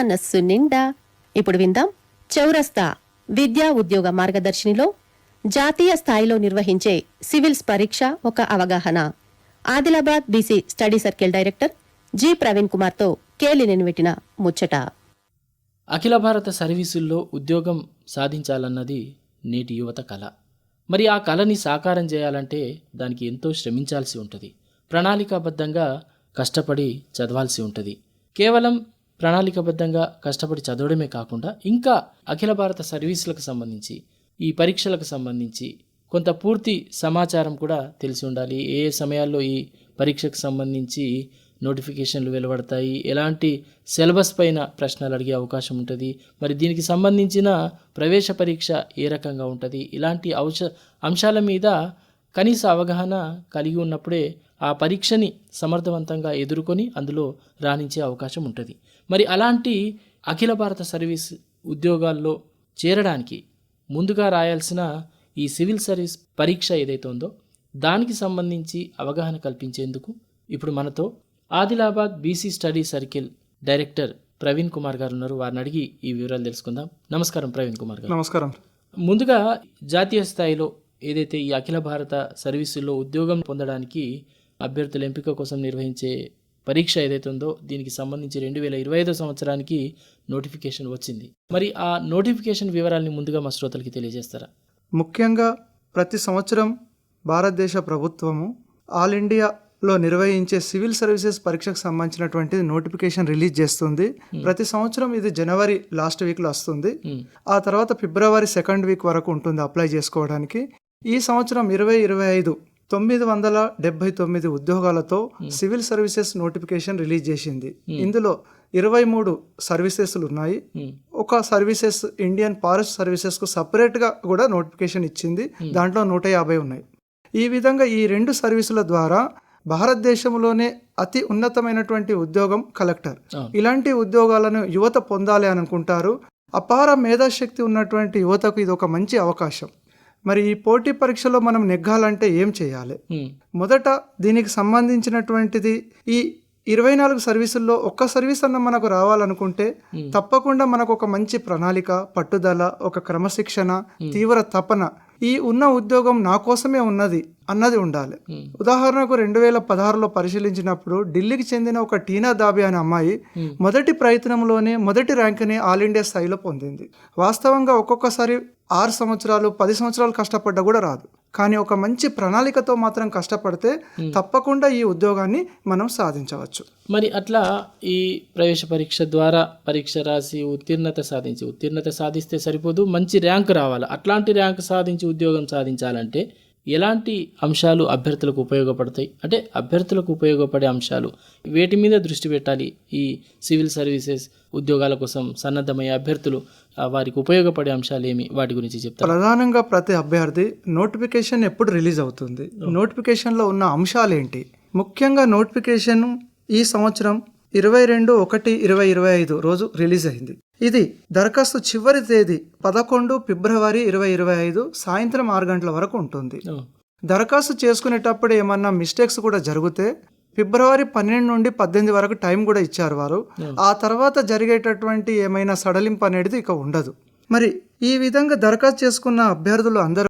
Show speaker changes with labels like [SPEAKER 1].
[SPEAKER 1] మనస్సు నిండా. ఇప్పుడు విందాం చౌరస్తా విద్యా ఉద్యోగ మార్గదర్శినిలో జాతీయ స్థాయిలో నిర్వహించే సివిల్స్ పరీక్ష ఒక అవగాహన. Adilabad BC study circle director G Praveen కుమార్తో కేలినేని పెట్టిన ముచ్చట.
[SPEAKER 2] అఖిల భారత సర్వీసుల్లో ఉద్యోగం సాధించాలన్నది నేటి యువత కళ. మరి ఆ కళని సాకారం చేయాలంటే దానికి ఎంతో శ్రమించాల్సి ఉంటుంది. ప్రణాళికాబద్ధంగా కష్టపడి చదవాల్సి ఉంటుంది. కేవలం ప్రణాళికాబద్ధంగా కష్టపడి చదవడమే కాకుండా ఇంకా అఖిల భారత సర్వీసులకు సంబంధించి ఈ పరీక్షలకు సంబంధించి కొంత పూర్తి సమాచారం కూడా తెలిసి ఉండాలి. ఏ సమయాల్లో ఈ పరీక్షకు సంబంధించి నోటిఫికేషన్లు వెలువడతాయి, ఎలాంటి సిలబస్ పైన ప్రశ్నలు అడిగే అవకాశం ఉంటుంది, మరి దీనికి సంబంధించిన ప్రవేశ పరీక్ష ఏ రకంగా ఉంటుంది, ఇలాంటి అంశాల మీద కనీస అవగాహన కలిగి ఉన్నప్పుడే ఆ పరీక్షని సమర్థవంతంగా ఎదుర్కొని అందులో రాణించే అవకాశం ఉంటుంది. మరి అలాంటి అఖిల భారత సర్వీస్ ఉద్యోగాల్లో చేరడానికి ముందుగా రాయాల్సిన ఈ సివిల్ సర్వీస్ పరీక్ష ఏదైతే ఉందో దానికి సంబంధించి అవగాహన కల్పించేందుకు ఇప్పుడు మనతో Adilabad BC study circle director Praveen Kumar గారు ఉన్నారు. వారిని అడిగి ఈ వివరాలు తెలుసుకుందాం. నమస్కారం ప్రవీణ్ కుమార్ గారు.
[SPEAKER 3] నమస్కారం.
[SPEAKER 2] ముందుగా జాతీయ స్థాయిలో ఏదైతే ఈ అఖిల భారత సర్వీసుల్లో ఉద్యోగం పొందడానికి అభ్యర్థుల ఎంపిక కోసం నిర్వహించే పరీక్ష ఏదైతే ఉందో దీనికి సంబంధించి 2025 సంవత్సరానికి నోటిఫికేషన్ వచ్చింది. మరి ఆ నోటిఫికేషన్ వివరాలని ముందుగా మా శ్రోతలకి తెలియజేస్తారా?
[SPEAKER 3] ముఖ్యంగా ప్రతి సంవత్సరం భారతదేశ ప్రభుత్వము ఆల్ ఇండియాలో నిర్వహించే సివిల్ సర్వీసెస్ పరీక్షకు సంబంధించినటువంటి నోటిఫికేషన్ రిలీజ్ చేస్తుంది. ప్రతి సంవత్సరం ఇది జనవరి లాస్ట్ వీక్లో వస్తుంది. ఆ తర్వాత ఫిబ్రవరి 2nd వీక్ వరకు ఉంటుంది అప్లై చేసుకోవడానికి. ఈ సంవత్సరం 2025 979 ఉద్యోగాలతో సివిల్ సర్వీసెస్ నోటిఫికేషన్ రిలీజ్ చేసింది. ఇందులో 23 సర్వీసెస్లు ఉన్నాయి. ఒక సర్వీసెస్ ఇండియన్ ఫారెస్ట్ సర్వీసెస్ కు సపరేట్ గా కూడా నోటిఫికేషన్ ఇచ్చింది. దాంట్లో 150 ఉన్నాయి. ఈ విధంగా ఈ 2 సర్వీసుల ద్వారా భారతదేశంలోనే అతి ఉన్నతమైనటువంటి ఉద్యోగం కలెక్టర్. ఇలాంటి ఉద్యోగాలను యువత పొందాలి అని అనుకుంటారు. అపార మేధాశక్తి ఉన్నటువంటి యువతకు ఇది ఒక మంచి అవకాశం. మరి ఈ పోటీ పరీక్షలో మనం నెగ్గాలంటే ఏం చేయాలి? మొదట దీనికి సంబంధించినటువంటిది ఈ 24 సర్వీసుల్లో ఒక్క సర్వీస్ అన్న మనకు రావాలనుకుంటే తప్పకుండా మనకు ఒక మంచి ప్రణాళిక, పట్టుదల, ఒక క్రమశిక్షణ, తీవ్ర తపన, ఈ ఉన్న ఉద్యోగం నా కోసమే ఉన్నది అన్నది ఉండాలి. ఉదాహరణకు 2016లో పరిశీలించినప్పుడు ఢిల్లీకి చెందిన ఒక టీనా దాబి అనే అమ్మాయి మొదటి ప్రయత్నంలోనే మొదటి ర్యాంక్ని ఆల్ ఇండియా స్థాయిలో పొందింది. వాస్తవంగా ఒక్కొక్కసారి 6 సంవత్సరాలు 10 సంవత్సరాలు కష్టపడ్డా కూడా రాదు. కానీ ఒక మంచి ప్రణాళికతో మాత్రం కష్టపడితే తప్పకుండా ఈ ఉద్యోగాన్ని మనం సాధించవచ్చు.
[SPEAKER 2] మరి అట్లా ఈ ప్రవేశ పరీక్ష ద్వారా పరీక్ష రాసి ఉత్తీర్ణత సాధిస్తే సరిపోదు, మంచి ర్యాంక్ రావాలి. అట్లాంటి ర్యాంక్ సాధించి ఉద్యోగం సాధించాలంటే ఎలాంటి అంశాలు అభ్యర్థులకు ఉపయోగపడతాయి? అంటే అభ్యర్థులకు ఉపయోగపడే అంశాలు వేటి మీద దృష్టి పెట్టాలి? ఈ సివిల్ సర్వీసెస్ ఉద్యోగాల కోసం సన్నద్ధమయ్యే అభ్యర్థులు వారికి ఉపయోగపడే అంశాలు ఏమి, వాటి గురించి చెప్తారు?
[SPEAKER 3] ప్రధానంగా ప్రతి అభ్యర్థి నోటిఫికేషన్ ఎప్పుడు రిలీజ్ అవుతుంది, నోటిఫికేషన్లో ఉన్న అంశాలు ఏంటి? ముఖ్యంగా నోటిఫికేషన్ ఈ సంవత్సరం 22/1/2025 రోజు రిలీజ్ అయింది. ఇది దరఖాస్తు చివరి తేదీ 11 ఫిబ్రవరి 2025 సాయంత్రం 6 గంటల వరకు ఉంటుంది. దరఖాస్తు చేసుకునేటప్పుడు ఏమన్నా మిస్టేక్స్ కూడా జరిగితే ఫిబ్రవరి 12 నుండి 18 వరకు టైం కూడా ఇచ్చారు వారు. ఆ తర్వాత జరిగేటటువంటి ఏమైనా సడలింపు అనేది ఇక ఉండదు. మరి ఈ విధంగా దరఖాస్తు చేసుకున్న అభ్యర్థులు అందరూ